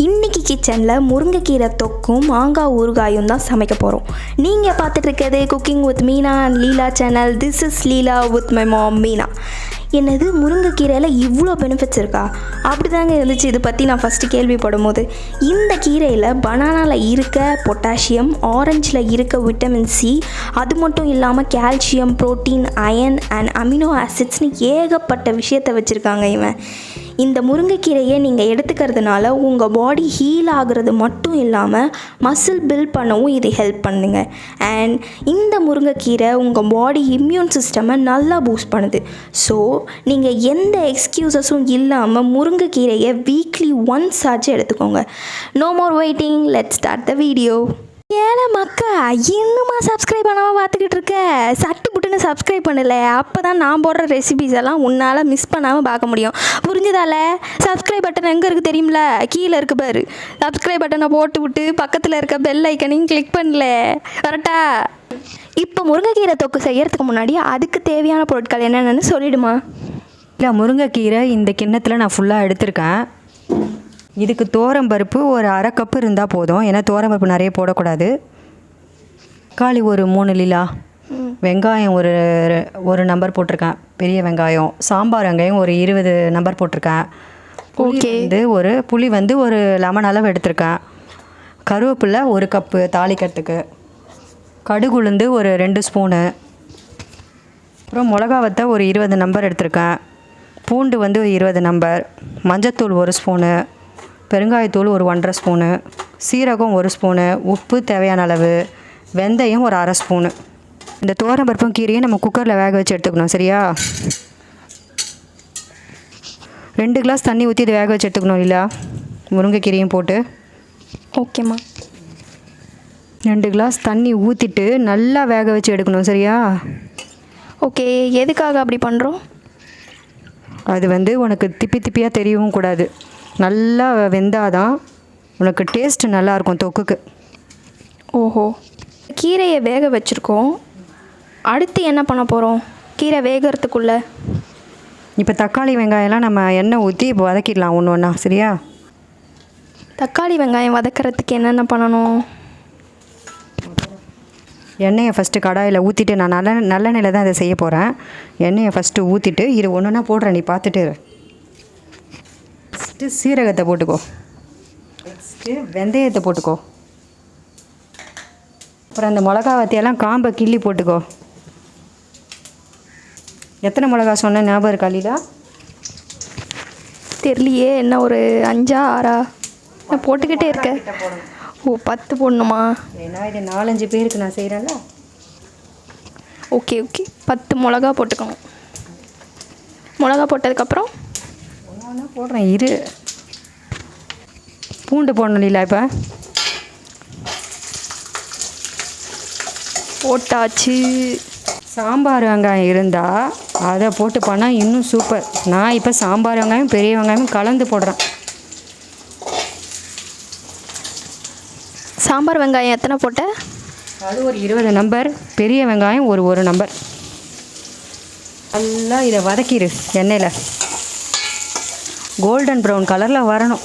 இன்றைக்கி கிச்சனில் முருங்கைக்கீரை தொக்கும் மாங்காய் ஊறுகாயும் தான் சமைக்க போகிறோம். நீங்கள் பார்த்துட்டு இருக்கிறது cooking with Meena and Leela channel. This is Leela with my mom Meena. என்னது, முருங்கைக்கீரையில் இவ்வளோ பெனிஃபிட்ஸ் இருக்கா? அப்படி தாங்க இருந்துச்சு இதை பற்றி நான் ஃபஸ்ட்டு கேள்விப்படும் போது. இந்த கீரையில் பனானாவில் இருக்க பொட்டாசியம், ஆரஞ்சில் இருக்க விட்டமின் சி, அது மட்டும் இல்லாமல் calcium, protein, iron and amino ஆசிட்ஸ்னு ஏகப்பட்ட விஷயத்தை வச்சுருக்காங்க இவன். இந்த முருங்கைக்கீரையை நீங்கள் எடுத்துக்கிறதுனால உங்கள் பாடி ஹீல் ஆகிறது மட்டும் இல்லாமல் மசில் பில்ட் பண்ணவும் இது ஹெல்ப் பண்ணுங்க. அண்ட் இந்த முருங்கைக்கீரை உங்கள் பாடி இம்யூன் சிஸ்டமை நல்லா பூஸ்ட் பண்ணுது. ஸோ நீங்கள் எந்த எக்ஸ்கியூசஸும் இல்லாமல் முருங்கைக்கீரையை வீக்லி ஒன்ஸ் ஆச்சு எடுத்துக்கோங்க. No more waiting, let's start the video. ஏன்னா மக்கா இன்னுமா சப்ஸ்கிரைப் பண்ணாமல் பார்த்துக்கிட்டு இருக்க? சட்டு புட்டுன்னு சப்ஸ்கிரைப் பண்ணலை, அப்போ தான் நான் போடுற ரெசிபிஸ் எல்லாம் உன்னால் மிஸ் பண்ணாமல் பார்க்க முடியும். புரிஞ்சுதால? சப்ஸ்கிரைப் பட்டன் எங்கே இருக்குது தெரியுமில? கீழே இருக்கு பாரு. சப்ஸ்கிரைப் பட்டனை போட்டு விட்டு பக்கத்தில் இருக்க பெல் ஐக்கனையும் கிளிக் பண்ணல. கரெக்டா? இப்போ முருங்கைக்கீரை தொக்கு செய்யறதுக்கு முன்னாடி அதுக்கு தேவையான பொருட்கள் என்னென்னு சொல்லிடுமா? இல்லை, முருங்கைக்கீரை இந்த கிண்ணத்தில் நான் ஃபுல்லாக எடுத்திருக்கேன். இதுக்கு பருப்பு ஒரு அரை கப்பு இருந்தால் போதும், ஏன்னா பருப்பு நிறைய போடக்கூடாது. தக்காளி ஒரு 3 லீலா, வெங்காயம் ஒரு நம்பர் போட்டிருக்கேன், பெரிய வெங்காயம். சாம்பார் வெங்காயம் ஒரு 20 நம்பர் போட்டிருக்கேன். புளி வந்து ஒரு லெமன் அளவு எடுத்திருக்கேன். கருவேப்பிலை 1 கப்பு தாளிக்கிறதுக்கு. கடுகு உளுந்து ஒரு 2 ஸ்பூனு. அப்புறம் மிளகா வத்த ஒரு 20 நம்பர் எடுத்திருக்கேன். பூண்டு வந்து ஒரு 20 நம்பர். மஞ்சத்தூள் 1 ஸ்பூனு. பெருங்காயத்தூள் ஒரு 1.5 ஸ்பூனு. சீரகம் 1 ஸ்பூனு. உப்பு தேவையான அளவு. வெந்தயம் ஒரு 1/2 ஸ்பூனு. இந்த பருப்பும் கீரையும் நம்ம குக்கரில் வேக வச்சு எடுத்துக்கணும், சரியா? 2 கிளாஸ் தண்ணி ஊற்றி இதை வேக வச்சு எடுத்துக்கணும் இல்லா, முருங்கைக்கீரையும் போட்டு. ஓகேம்மா. 2 கிளாஸ் தண்ணி ஊற்றிட்டு நல்லா வேக வச்சு எடுக்கணும், சரியா? ஓகே. எதுக்காக அப்படி பண்ணுறோம்? அது வந்து உனக்கு திப்பியாக தெரியவும் கூடாது. நல்லா வெந்தாதான் உனக்கு டேஸ்ட்டு நல்லாயிருக்கும் தொக்குக்கு. ஓஹோ. கீரையை வேக வச்சுருக்கோம், அடுத்து என்ன பண்ண போகிறோம் கீரை வேகிறதுக்குள்ளே? இப்போ தக்காளி வெங்காயம்லாம் நம்ம எண்ணெய் ஊற்றி இப்போ வதக்கிடலாம் ஒன்று ஒன்றா, சரியா? தக்காளி வெங்காயம் வதக்கிறதுக்கு என்னென்ன பண்ணணும்? எண்ணெயை ஃபஸ்ட்டு கடாயில் ஊற்றிட்டு, நான் நல்லெண்ணெயில் தான் இதை செய்ய போகிறேன். எண்ணெயை ஃபஸ்ட்டு ஊற்றிட்டு இது ஒன்று ஒன்றா போடுறேன், நீ பார்த்துட்டு. ஃபஸ்ட்டு சீரகத்தை போட்டுக்கோ. நெக்ஸ்ட்டு வெந்தயத்தை போட்டுக்கோ. அப்புறம் அந்த மிளகா வத்தியெல்லாம் காம்பை கிள்ளி போட்டுக்கோ. எத்தனை மிளகா சொன்ன ஞாபகம் இருக்கா லீலா? தெரியலையே, என்ன ஒரு 5 6 நான் போட்டுக்கிட்டே இருக்கேன். ஓ, 10 போடணுமா? ஏன்னா இது 4-5 பேருக்கு நான் செய்கிறேன்ல. ஓகே 10 மிளகா போட்டுக்கணும். மிளகா போட்டதுக்கப்புறம் ஒன்று போடுறேன் இரு. பூண்டு போடணும் லீலா. இப்போ போட்டாச்சு. சாம்பார் வெங்காயம் இருந்தால் அதை போட்டு பண்ணால் இன்னும் சூப்பர். நான் இப்போ சாம்பார் வெங்காயம் பெரிய வெங்காயமும் கலந்து போடுறேன். சாம்பார் வெங்காயம் எத்தனை போட்ட? அது ஒரு 20 நம்பர். பெரிய வெங்காயம் ஒரு நம்பர். நல்லா இதை வதக்கிடு எண்ணெயில். கோல்டன் ப்ரௌன் கலரில் வரணும்.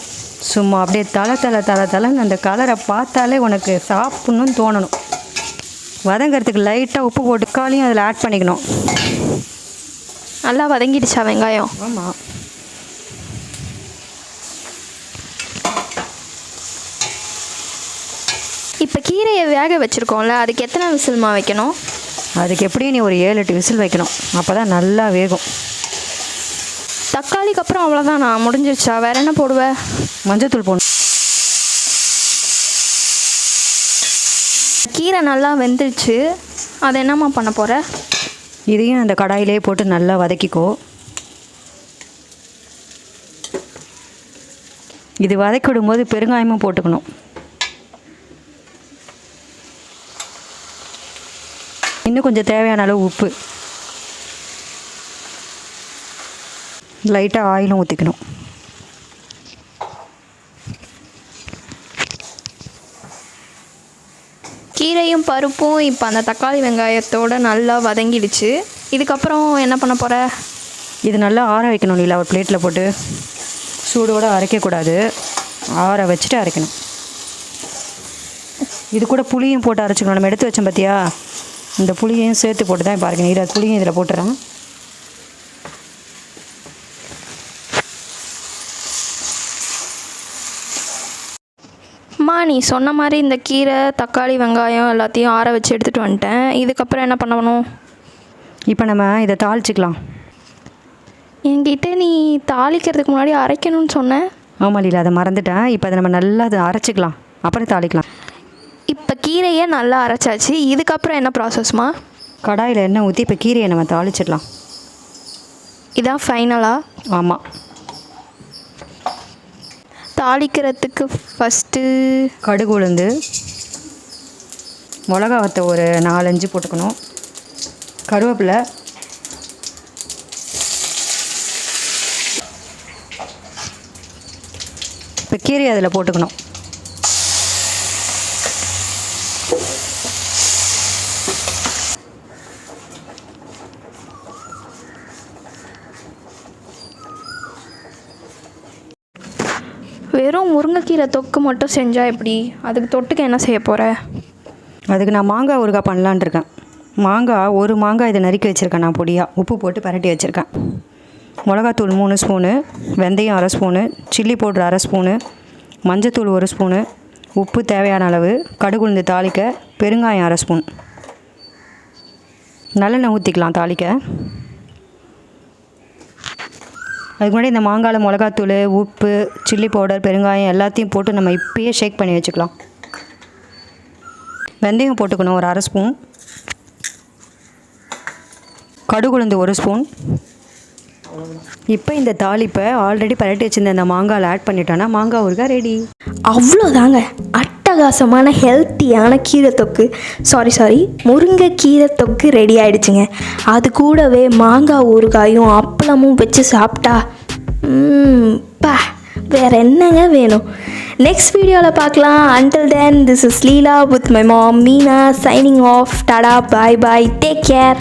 சும்மா அப்படியே தலைன்னு அந்த கலரை பார்த்தாலே உனக்கு சாப்பிட்ணுன்னு தோணணும். வதங்கிறதுக்கு லைட்டாக உப்பு போட்டு தக்காளியும் அதில் ஆட் பண்ணிக்கணும். நல்லா வதங்கிடுச்சா வெங்காயம்? ஆமாம். இப்போ கீரையை வேக வச்சுருக்கோம்ல, அதுக்கு எத்தனை விசில்மா வைக்கணும்? அதுக்கு எப்படியும் நீ ஒரு 7-8 விசில் வைக்கணும், அப்போ தான் நல்லா வேகும். தக்காளிக்கு அப்புறம் அவ்வளோதான், நான் முடிஞ்சிருச்சா? வேறு என்ன போடுவேன்? மஞ்சத்தூள் போடணும். கீரை நல்லா வெந்துருச்சு, அதை என்னம்மா பண்ண போகிற? இதையும் அந்த கடாயிலே போட்டு நல்லா வதக்கிக்கோ. இது வதக்கி விடும்போது பெருங்காயமும் போட்டுக்கணும். இன்னும் கொஞ்சம் தேவையான அளவு உப்பு. லைட்டாக ஆயிலும் ஊற்றிக்கணும். கீரையும் பருப்பும் இப்போ அந்த தக்காளி வெங்காயத்தோடு நல்லா வதங்கிடுச்சு. இதுக்கப்புறம் என்ன பண்ண போகிற? இது நல்லா ஆற வைக்கணும். இல்லை ஒரு பிளேட்டில் போட்டு சூடோடு அரைக்கக்கூடாது. ஆற வச்சுட்டு அரைக்கணும். இது கூட புளியும் போட்டு அரைச்சிக்கணும். நம்ம எடுத்து வச்சோம் பார்த்தியா, இந்த புளியையும் சேர்த்து போட்டு தான் இப்போ அரைக்கணும். இதில் புளியும் இதில் போட்டுறேன். அம்மா நீ சொன்ன மாதிரி இந்த கீரை தக்காளி வெங்காயம் எல்லாத்தையும் ஆற வச்சு எடுத்துகிட்டு வந்துட்டேன். இதுக்கப்புறம் என்ன பண்ணணும்? இப்போ நம்ம இதை தாளிச்சிக்கலாம். என்கிட்ட நீ தாளிக்கிறதுக்கு முன்னாடி அரைக்கணும்னு சொன்னேன். ஆமாம் லீலா, அதை மறந்துட்டேன். இப்போ அதை நம்ம நல்லா அதை அரைச்சிக்கலாம், அப்புறம் தாளிக்கலாம். இப்போ கீரையே நல்லா அரைச்சாச்சு. இதுக்கப்புறம் என்ன ப்ராசஸ்மா? கடாயில் எண்ணெய் ஊற்றி இப்போ கீரையை நம்ம தாளிச்சிடலாம். இதான் ஃபைனலா? ஆமாம். தாளிக்கிறதுக்கு ஃபஸ்ட்டு கடுகு உளுந்து, மிளகா வத்த ஒரு 4-5 போட்டுக்கணும், கருவேப்பிலை, இப்போ கீரையை அதில் போட்டுக்கணும். வெறும் முருங்கைக்கீரை தொக்கு மட்டும் செஞ்சால் எப்படி? அதுக்கு தொட்டுக்க என்ன செய்ய போகிற? அதுக்கு நான் மாங்காய் ஊறுகாய் பண்ணலான் இருக்கேன். ஒரு மாங்காய் இதை நறுக்கி வச்சுருக்கேன் நான் பொடியாக, உப்பு போட்டு பரட்டி வச்சுருக்கேன். மிளகாத்தூள் 3 ஸ்பூனு, வெந்தயம் 1/2 ஸ்பூனு, சில்லி பவுட்ரு 1/2 ஸ்பூனு, மஞ்சத்தூள் 1 ஸ்பூனு, உப்பு தேவையான அளவு, கடுகு உளுந்து தாளிக்க, பெருங்காயம் 1/2 ஸ்பூன், நல்லெண்ணெய் ஊற்றிக்கலாம் தாளிக்க. அதுக்கு முன்னாடி இந்த மாங்காயில் மிளகாத்தூள், உப்பு, சில்லி பவுடர், பெருங்காயம் எல்லாத்தையும் போட்டு நம்ம இப்பயே ஷேக் பண்ணி வச்சுக்கலாம். வெந்தயம் போட்டுக்கணும் ஒரு 1/2 ஸ்பூன், கடுகு உளுந்து 1 ஸ்பூன். இப்போ இந்த தாளிப்பை ஆல்ரெடி பரட்டி வச்சுருந்த இந்த மாங்காயில் ஆட் பண்ணிட்டோன்னா மாங்காய் ஊறுகாய் ரெடி. அவ்வளோதாங்க. அட்டகாசமான ஹெல்த்தியான கீரை தொக்கு, முருங்கைக்கீரை தொக்கு ரெடி ஆகிடுச்சுங்க. அது கூடவே மாங்காய் ஊறுகாயும் அப்பளமும் வச்சு சாப்பிட்டா பா வேறு என்னங்க வேணும்? நெக்ஸ்ட் வீடியோவில் பார்க்கலாம். Until then, this is Leela with my mom Meena signing off. Tada, bye bye, take care.